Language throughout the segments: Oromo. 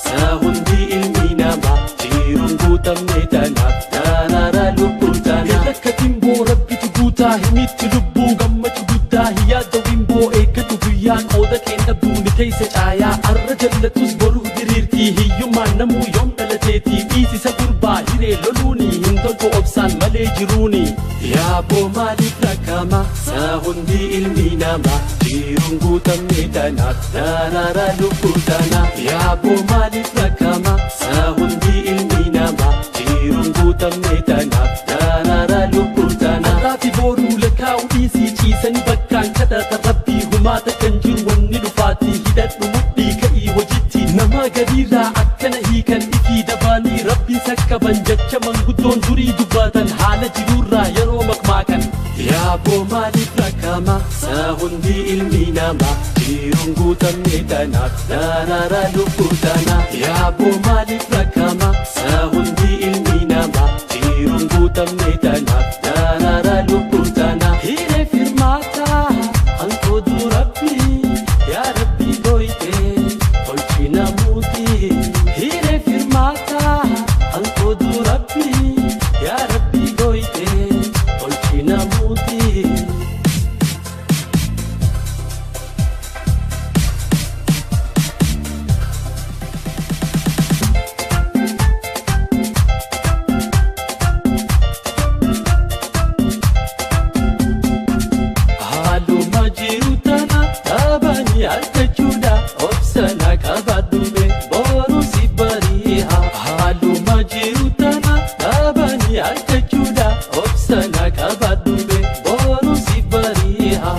sahundi ilminama jirun guutamne tanaaf darara lubbuu tanaaf akka timboo rabbitu guutaa himitti lubbuu gammachuu guddaa hiyyaadda wimboo eeggatu guyyaa qooda keenya buuni teessa caayaa arra jallatus boruu diriirtii hiyyummaan namuu yoom dhalateetii dhiisisa gurbaa hiree loluuni hin toltu obsaan malee jiruuni yaaboo maaliif rakkama sahundi ilminama jirun guutamne tanaaf darara lubbuu tanaaf yaaboo maaliif rakkama sahundi ilminama jirun guutamne tanaaf darara lubbuu tanaaf arraafi booruu lakkaa'u dhiisii ciisanii bakkaan kadhata rabbii humaata kan jiru wanni dhufaatii hidhadhu mudhii ka'ii hojitti nama gadiirraa akkana hiikan ifii dabaanii rabbii sakkaban jecha manguddoon durii dubbatan haala jiruurraa yeroo makmaakan yaaboo maaliif rakkama sahundi ilminama jirun guutamne tanaaf darara lubbuu tanaaf yaaboo maaliif rakkama sahundi ilminama jirun guutamne tanaaf darara lubbuu tanaaf hiree firmaataa hanqootu rabbii yaa rabbii gooyte tolchina muutii hiree firmaataa hanqootu rabbii yaa rabbii gooyte tolchina muutii haaluma jiru tana dhabanii argachuudha obsana qabadhume boruu si bari'a haaluma jiru tana dhabanii argachuudha obsana qabadhume boruu si bari'a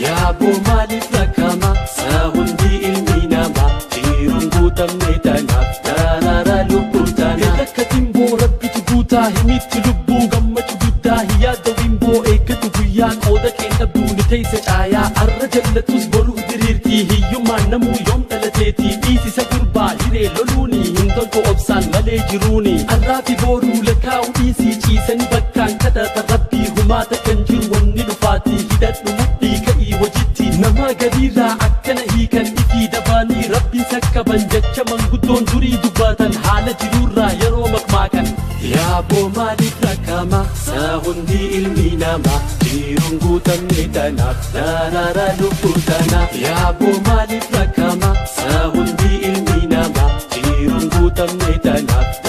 yaaboo maaliif rakkama sahundi ilminama jirun guutamne tanaaf darara lubbuu tanaaf akka timboo rabbitu guutaa himitti lubbuu gammachuu guddaa hiyyaadda wimboo eeggatu guyyaa qooda keenya buuni teessa caayaa arra jallatus boruu diriirtii hiyyummaan namuu yoom dhalateetii dhiisisa gurbaa hiree loluuni hin toltu obsaan malee jiruuni arraafi booruu lakkaa'u dhiisii ciisanii bakkaan kadhata rabbii humaata kan jiru wanni dhufaatii hidhadhu mudhii ka'ii hojitti nama gadiirraa akkana hiikan ifii dabaanii rabbii sakkaban jecha manguddoon durii dubbatan haala jiruurraa yeroo makmaakan yaaboo maaliif rakkama sahundi ilminama jirun guutamne tanaaf darara lubbuu tanaaf yaaboo maaliif rakkama sahundi ilminama jirun guutamne tanaaf